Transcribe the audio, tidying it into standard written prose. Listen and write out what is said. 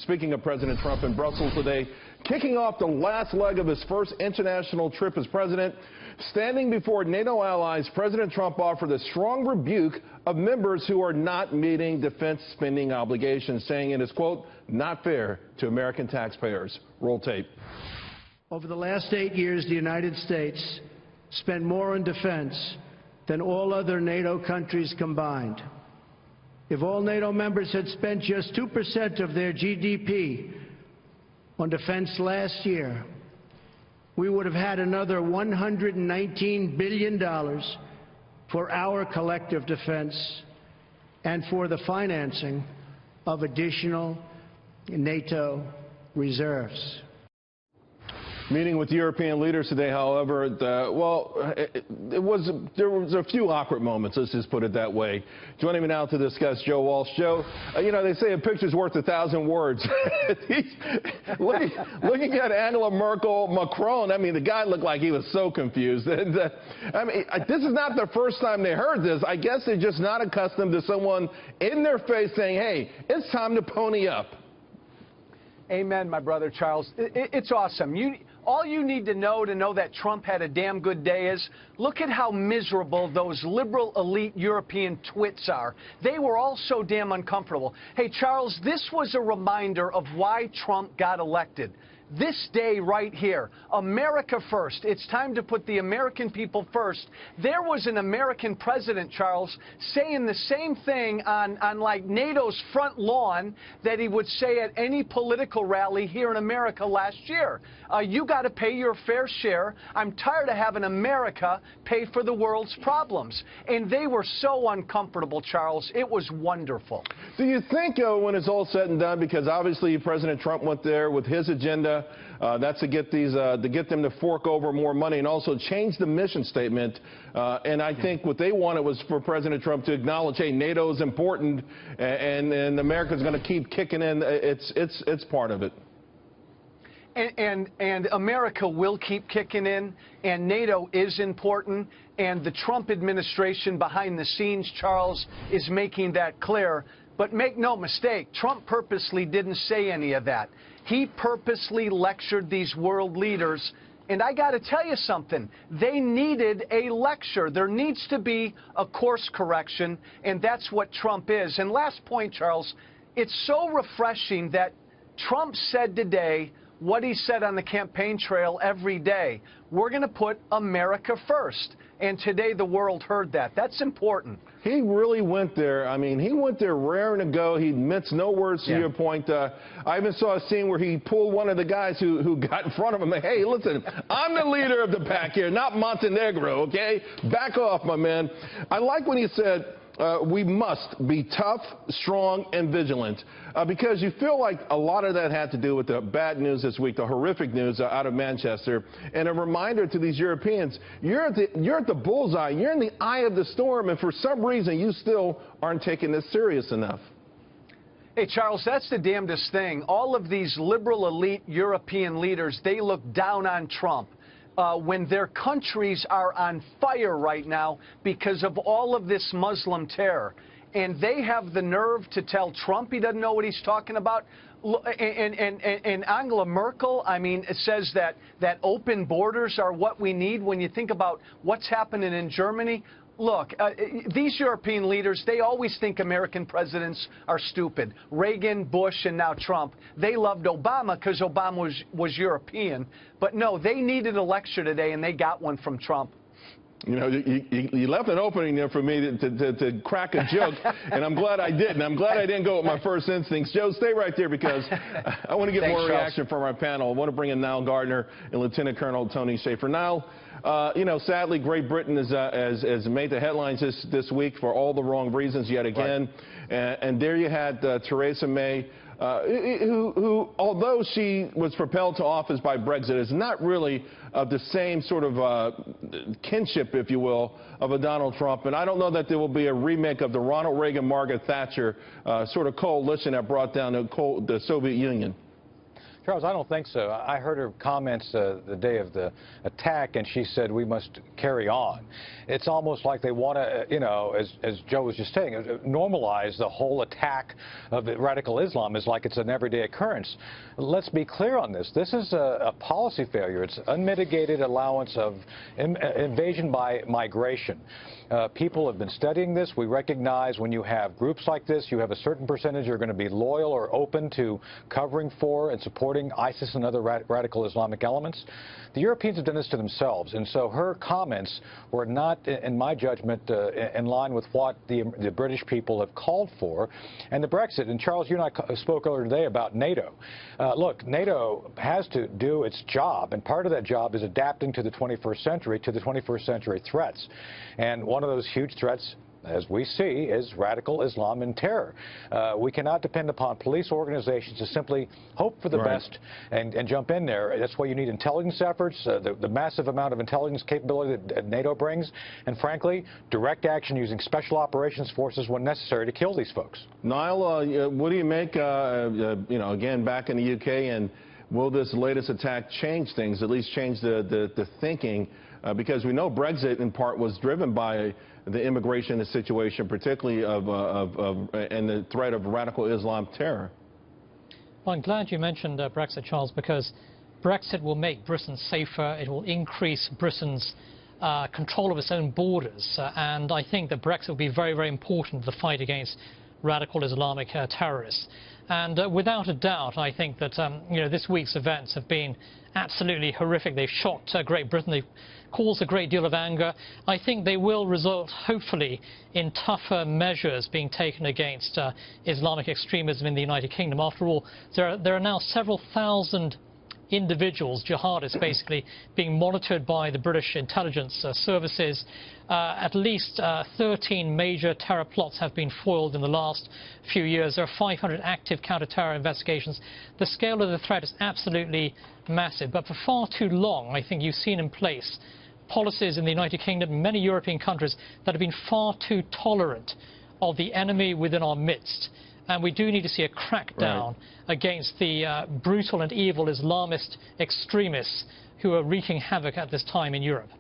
Speaking of President Trump in Brussels today, kicking off the last leg of his first international trip as president, standing before NATO allies, President Trump offered a strong rebuke of members who are not meeting defense spending obligations, saying it is, quote, not fair to American taxpayers. Roll tape. Over the last 8 years, the United States spent more on defense than all other NATO countries combined. If all NATO members had spent just 2% of their GDP on defense last year, we would have had another $119 billion for our collective defense and for the financing of additional NATO reserves. Meeting with European leaders today, however, there was a few awkward moments, let's just put it that way. Joining me now to discuss Joe Walsh. Joe, you know, they say a picture's worth 1,000 words. looking at Angela Merkel, Macron, I mean, the guy looked like he was so confused. And, I mean, this is not the first time they heard this. I guess they're just not accustomed to someone in their face saying, hey, it's time to pony up. Amen, my brother Charles. It's awesome. All you need to know that Trump had a damn good day is look at how miserable those liberal elite European twits are. They were all so damn uncomfortable. Hey, Charles, this was a reminder of why Trump got elected. This day right here, America first. It's time to put the American people first. There was an American president, Charles, saying the same thing on like NATO's front lawn that he would say at any political rally here in America last year. You got to pay your fair share. I'm tired of having America pay for the world's problems. And they were so uncomfortable, Charles. It was wonderful. Do you think, when it's all said and done, because obviously President Trump went there with his agenda, that's to get them to fork over more money and also change the mission statement. And I think what they wanted was for President Trump to acknowledge, hey, NATO is important, and America's going to keep kicking in. It's part of it. And America will keep kicking in, and NATO is important, and the Trump administration behind the scenes, Charles, is making that clear. But make no mistake, Trump purposely didn't say any of that. He purposely lectured these world leaders. And I got to tell you something. They needed a lecture. There needs to be a course correction, and that's what Trump is. And last point, Charles, it's so refreshing that Trump said today what he said on the campaign trail every day. We're going to put America first. And today the world heard that. That's important. He really went there. I mean, he went there raring to go. He minced no words to your point. I even saw a scene where he pulled one of the guys who got in front of him. Like, hey, listen, I'm the leader of the pack here, not Montenegro, okay? Back off, my man. I like when he said, we must be tough, strong, and vigilant, because you feel like a lot of that had to do with the bad news this week, the horrific news out of Manchester, and a reminder to these Europeans, you're at the bullseye, you're in the eye of the storm, and for some reason you still aren't taking this serious enough. Hey, Charles, that's the damnedest thing. All of these liberal elite European leaders, they look down on Trump. When their countries are on fire right now because of all of this Muslim terror. And they have the nerve to tell Trump he doesn't know what he's talking about. And Angela Merkel, I mean, it says that open borders are what we need. When you think about what's happening in Germany, look, these European leaders, they always think American presidents are stupid. Reagan, Bush, and now Trump. They loved Obama because Obama was European. But no, they needed a lecture today, and they got one from Trump. You know, you left an opening there for me to crack a joke, and I'm glad I didn't. I'm glad I didn't go with my first instincts. Joe, stay right there because I want to get more reaction from our panel. I want to bring in Niall Gardner and Lieutenant Colonel Tony Shaffer. Niall, you know, sadly, Great Britain has made the headlines this week for all the wrong reasons yet again. Right. And there you had Theresa May, who, although she was propelled to office by Brexit, is not really of the same sort of kinship, if you will, of a Donald Trump. And I don't know that there will be a remake of the Ronald Reagan, Margaret Thatcher sort of coalition that brought down the Soviet Union. Charles, I don't think so. I heard her comments the day of the attack, and she said we must carry on. It's almost like they want to, you know, as Joe was just saying, normalize the whole attack of radical Islam as like it's an everyday occurrence. Let's be clear on this. This is a policy failure. It's unmitigated allowance of invasion by migration. People have been studying this. We recognize when you have groups like this, you have a certain percentage who are going to be loyal or open to covering for and supporting ISIS and other radical Islamic elements. The Europeans have done this to themselves, and so her comments were not, in my judgment, in line with what the British people have called for. And the Brexit, and Charles, you and I spoke earlier today about NATO. Look, NATO has to do its job, and part of that job is adapting to the 21st century, to the 21st century threats. And one of those huge threats, as we see, is radical Islam and terror. We cannot depend upon police organizations to simply hope for the best and jump in there. That's why you need intelligence efforts, the massive amount of intelligence capability that NATO brings, and frankly, direct action using special operations forces when necessary to kill these folks. Niall, what do you make, you know, again, back in the UK, and will this latest attack change things, at least change the thinking? Because we know Brexit, in part, was driven by the immigration situation, particularly and the threat of radical Islam terror. Well, I'm glad you mentioned Brexit, Charles, because Brexit will make Britain safer. It will increase Britain's control of its own borders. And I think that Brexit will be very, very important to the fight against radical Islamic terrorists. And without a doubt, I think that you know, this week's events have been absolutely horrific. They've shocked Great Britain. They've caused a great deal of anger. I think they will result, hopefully, in tougher measures being taken against Islamic extremism in the United Kingdom. After all, there are now several thousand individuals, jihadists basically, being monitored by the British intelligence services. At least 13 major terror plots have been foiled in the last few years. There are 500 active counter-terror investigations. The scale of the threat is absolutely massive. But for far too long, I think you've seen in place policies in the United Kingdom and many European countries that have been far too tolerant of the enemy within our midst. And we do need to see a crackdown against the brutal and evil Islamist extremists who are wreaking havoc at this time in Europe.